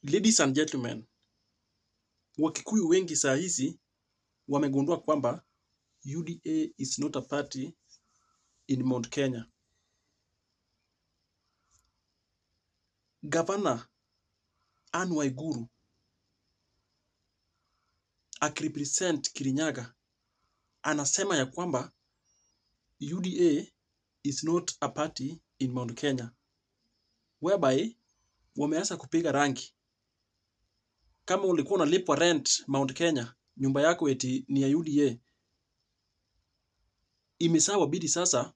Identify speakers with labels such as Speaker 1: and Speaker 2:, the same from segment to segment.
Speaker 1: Ladies and gentlemen, Wakikuyu wengi saa hizi wamegundua kwamba UDA is not a party in Mount Kenya. Governor Anne Waiguru akirepresent Kirinyaga anasema ya kwamba UDA is not a party in Mount Kenya, whereby wameanza kupiga rangi. Kama ulikuwa unalipwa rent Mount Kenya, nyumba yako eti ni ya UDA, imesawa bidi sasa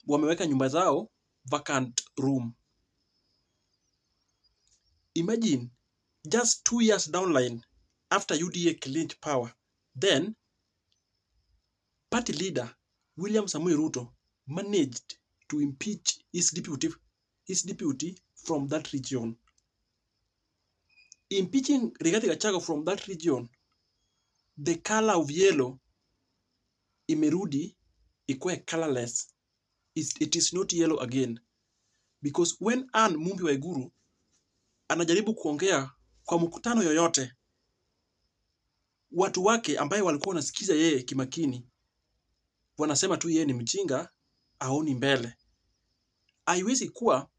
Speaker 1: wameweka nyumba zao vacant room. Imagine just 2 years downline after UDA clinched power, then party leader William Samoei Ruto managed to impeach his deputy from that region. Impeaching Rigathi Gachagua from that region, the color of yellow imerudi ikuwe colorless. It is not yellow again. Because when Anne Mumbi Waiguru anajaribu kuongea kwa mkutano yoyote, watu wake ambaye walikuwa wanasikiza yeye kimakini wanasema tu yeye ni mjinga, haoni mbele. Haiwezi kuwa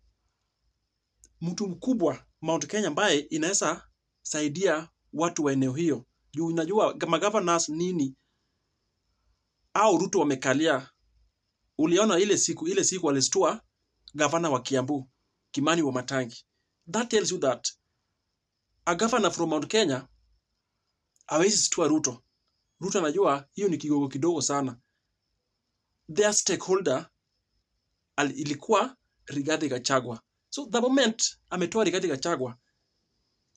Speaker 1: mtu mkubwa Mount Kenya ambaye inaweza saidia watu wa eneo hiyo. Juu unajua governors nini au Ruto wamekalia. Uliona ile siku alistua governor wa Kiambu, Kimani Wamatangi. That tells you that a governor from Mount Kenya hawezi stua Ruto. Ruto anajua hiyo ni kigogo kidogo sana. Their stakeholder ilikuwa Rigathi Gachagua. So the moment ametoa Rigathi Gachagua,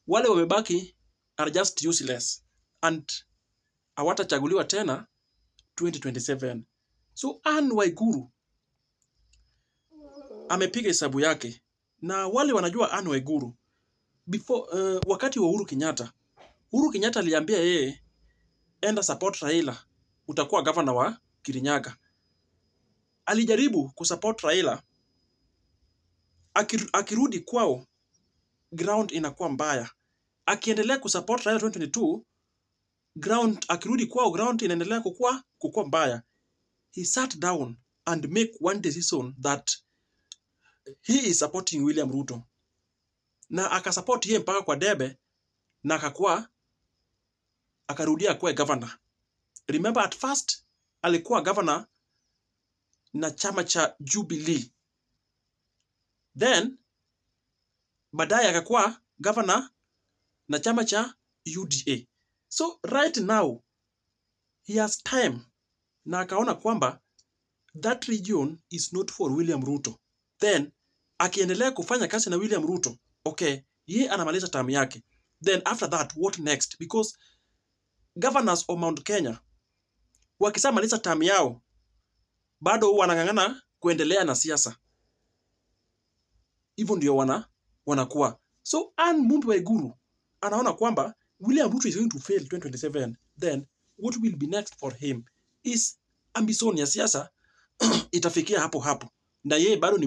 Speaker 1: wale wamebaki are just useless and hawatachaguliwa tena 2027. So Anne Waiguru amepiga hesabu yake, na wale wanajua Anne Waiguru before wakati wa Uhuru Kenyatta aliambia yeye enda support Raila, utakuwa governor wa Kirinyaga. Alijaribu kusupport Raila, akirudi kwao ground inakuwa mbaya. Akiendelea kusupport Raila 2022, akirudi kwao ground inaendelea kukua mbaya. He sat down and make one decision that he is supporting William Ruto. Na akasupport yeye mpaka kwa debe, na akarudia kuwa governor. Remember at first alikuwa governor na chama cha Jubilee. Then baadaye akakuwa governor na chama cha UDA. So right now he has time, na akaona kwamba that region is not for William Ruto. Then akiendelea kufanya kazi na William Ruto, okay, yeye anamaliza term yake. Then after that, what next? Because governors of Mount Kenya wakisamaliza term yao bado wanang'ang'ana kuendelea na siasa. Hivyo ndio wanakuwa. So Anne Mumbi Waiguru anaona kwamba William Ruto is going to fail 2027. Then what will be next for him is ambition ya siasa itafikia hapo. Na yeye bado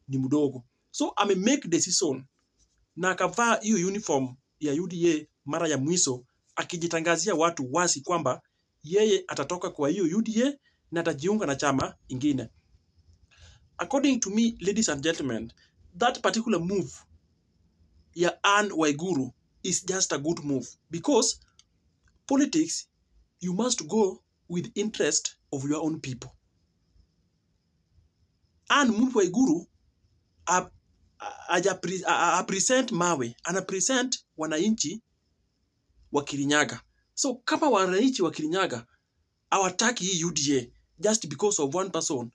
Speaker 1: ni mdogo. So ame make decision na akavaa hiyo uniform ya UDA mara ya mwisho, akijitangazia watu wazi kwamba yeye atatoka kwa hiyo UDA na atajiunga na chama ingine. According to me, ladies and gentlemen, that particular move ya Anne Waiguru is just a good move, because politics, you must go with interest of your own people. Anne Mumbi Waiguru present mawe, ana present wananchi wa Kirinyaga. So kama wananchi wa Kirinyaga hawataki hii UDA just because of one person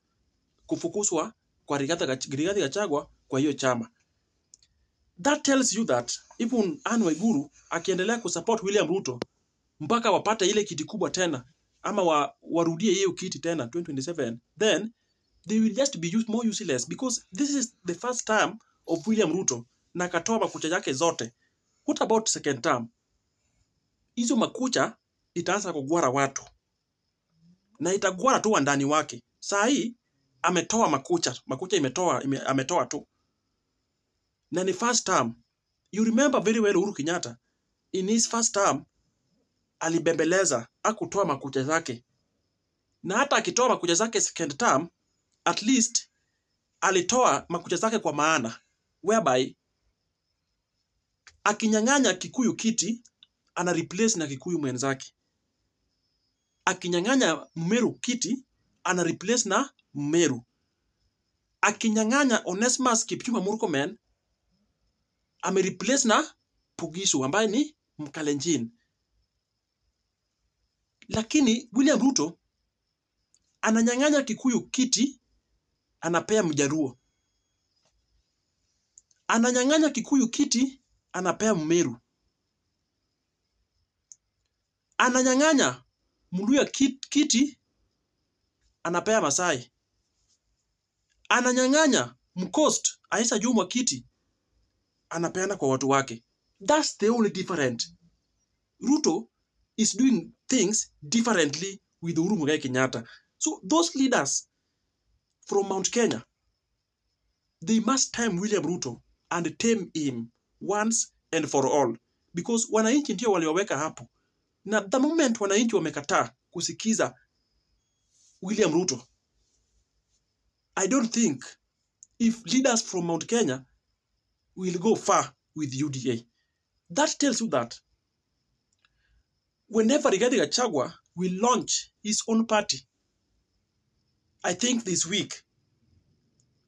Speaker 1: kufukuzwa kwa Rigathi Gachagua kwa hiyo chama, that tells you that even Anne Waiguru akiendelea kusupport William Ruto mpaka wapate ile kiti kubwa tena, ama warudie hiyo kiti tena 2027, then they will just be more useless, because this is the first term of William Ruto na katoa makucha yake zote. What about second term? Hizo makucha itaanza kugwara watu, na itagwara tu ndani wake. Saa hii ametoa makucha ametoa tu, na ni first term. You remember very well Uhuru Kenyatta in his first term alibembeleza akutoa makucha zake, na hata akitoa makucha zake second term at least alitoa makucha zake kwa maana, whereby akinyang'anya Kikuyu kiti ana replace na Kikuyu mwenzake, akinyang'anya Mmeru kiti ana replace na Mmeru, akinyang'anya Onesmus Kipchumba Murkomen ame replace na Pugisu ambaye ni Mkalenjin. Lakini William Ruto ananyang'anya Kikuyu kiti anapea Mjaruo, ananyang'anya Kikuyu kiti anapea Mmeru, ananyang'anya Mluya kiti anapea Masai, ananyang'anya Mcoast Aisha Jumwa kiti anapeana kwa watu wake. That's the only difference. Ruto is doing things differently with Uhuru Muigai Kenyatta. So those leaders from Mount Kenya, they must tame William Ruto and tame him once and for all, because wananchi ndio walioweka hapo, na the moment wananchi wamekataa kusikiza William Ruto, I don't think if leaders from Mount Kenya will go far with UDA. That tells you that whenever Rigathi Gachagua will launch his own party, I think this week,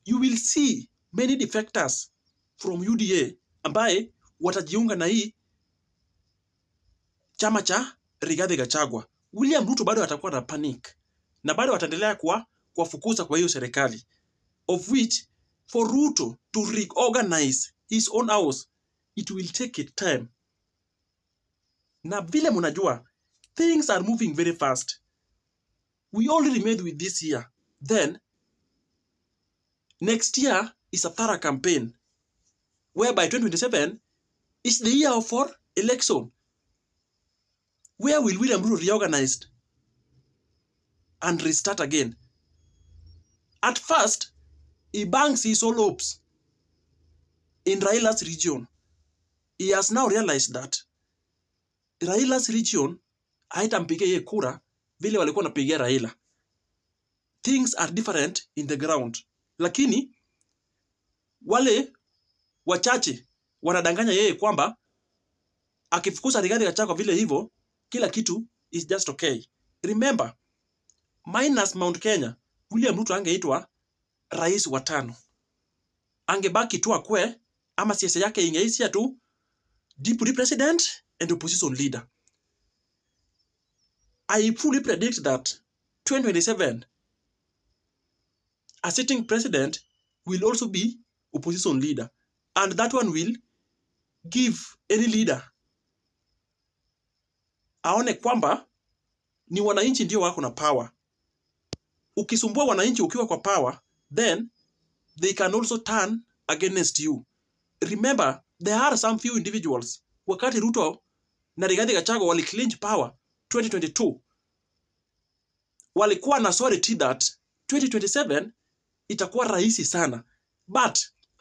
Speaker 1: you will see many defectors from UDA ambaye watajiunga na hii chama cha Rigathi Gachagua. William Ruto bado atakuwa na panic, na bado wataendelea kuwafukuza kwa hiyo serikali, of which for Ruto to reorganize his own house, it will take it time. Na vile munajua, things are moving very fast. We already made with this year. Then, next year is a thorough campaign, whereby 2027 is the year for election. Where will William Ruto reorganize and restart again? At first, he banks his all hopes in Raila's region. He has now realized that Raila's region haitampigia yeye kura vile walikuwa wanapigia Raila. Things are different in the ground. Lakini wale wachache wanadanganya yeye kwamba akifukuza Rigathi Gachagua vile hivyo kila kitu is just okay. Remember, minus Mount Kenya, William Ruto angeitwa rais wa 5. Angebaki tu akwe, ama siasa yake ingeishia tu deputy president and opposition leader. I fully predict that 2027, a sitting president will also be opposition leader, and that one will give any leader aone kwamba ni wananchi ndio wako na power. Ukisumbua wananchi ukiwa kwa power, then they can also turn against you. Remember, there are some few individuals, wakati Ruto na Rigathi Gachagua wali clinch power 2022, walikuwa na surety that 2027 itakuwa rahisi sana. But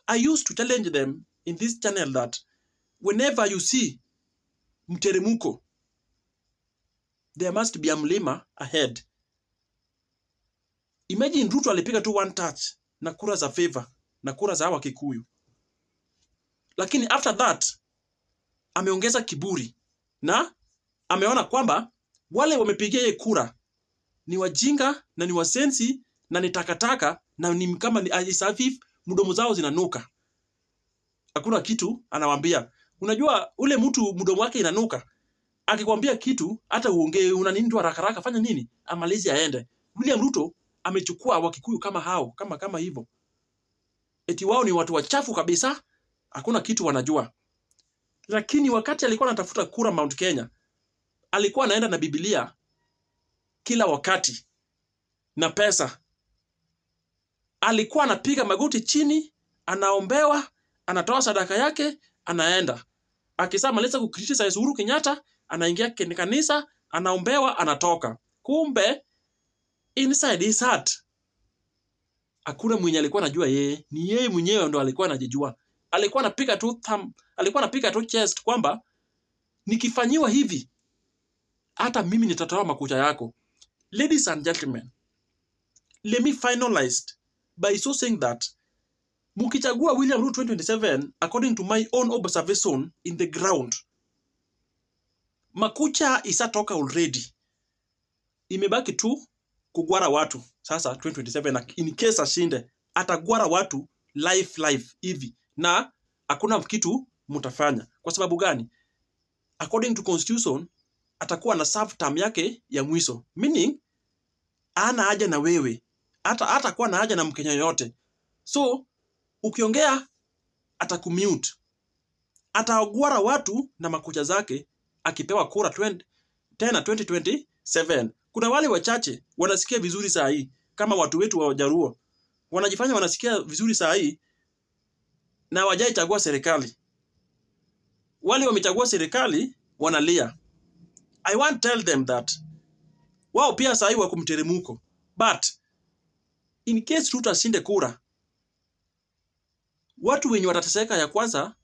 Speaker 1: I used to challenge them in this channel that whenever you see mteremuko, there must be a mlima ahead. Imagine Ruto alipiga tu one touch na kura za favor na kura za hawa Kikuyu. Lakini after that, ameongeza kiburi na ameona kwamba wale wamepigia yeye kura ni wajinga na ni wasensi na ni takataka na ni kama ni ajisafif, mdomo zao zinanuka. Hakuna kitu anawaambia. Unajua ule mtu mdomo wake inanuka, akikwambia kitu hata uongee una nini tu haraka haraka, fanya nini amalizi aende. William Ruto amechukua Wakikuyu kama hao, kama hivyo. Eti wao ni watu wachafu kabisa, hakuna kitu wanajua. Lakini wakati alikuwa anatafuta kura Mount Kenya, alikuwa anaenda na Biblia kila wakati na pesa. Alikuwa anapiga magoti chini, anaombewa, anatoa sadaka yake, anaenda. Akisema maliza kukriticize Uhuru Kenyatta, anaingia kanisa, anaombewa, anatoka. Kumbe inside his heart hakuna mwenye alikuwa anajua yeye, ni yeye mwenyewe ndo alikuwa anajijua. alikuwa anapiga tu chest kwamba nikifanyiwa hivi hata mimi nitatoa makucha yako. Ladies and gentlemen, let me finalize by so saying that mukichagua William Ruto 2027 according to my own observation in the ground, makucha isatoka already. Imebaki tu kugwara watu. Sasa 2027 in case ashinde, atagwara watu live hivi, na hakuna kitu mutafanya. Kwa sababu gani? According to constitution, atakuwa na serve term yake ya mwisho, meaning ana haja na wewe, hata kuwa na haja na Mkenya yote. So ukiongea atakumute, atagwara watu na makucha zake akipewa kura tena 2027. Kuna wale wachache wanasikia vizuri saa hii, kama watu wetu wa Jaruo wanajifanya wanasikia vizuri saa hii na wajaichagua serikali. Wale wamechagua serikali wanalia. I want to tell them that wao pia saa hii wako mteremuko, but in case Ruto ashinde kura, watu wenye watateseka ya kwanza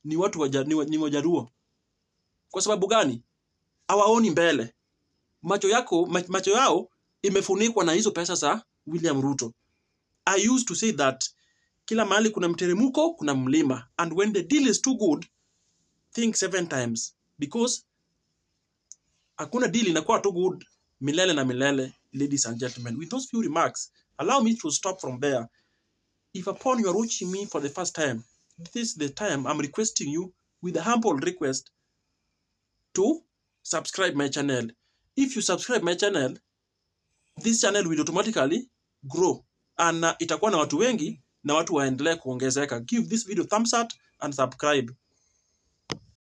Speaker 1: ni watu ni Wajaruo. Kwa sababu gani? Hawaoni mbele. Macho yao imefunikwa na hizo pesa za William Ruto. I used to say that kila mahali kuna mteremuko, kuna mlima, and when the deal is too good, think 7 times, because hakuna deal inakuwa too good milele na milele. Ladies and gentlemen, with those few remarks, allow me to stop from there. If upon you are watching me for the first time, this is the time I'm requesting you with a humble request to subscribe my channel. If you subscribe my channel, this channel will automatically grow, and itakuwa na watu wengi na watu waendelee kuongezeka. Give this video thumbs up and subscribe.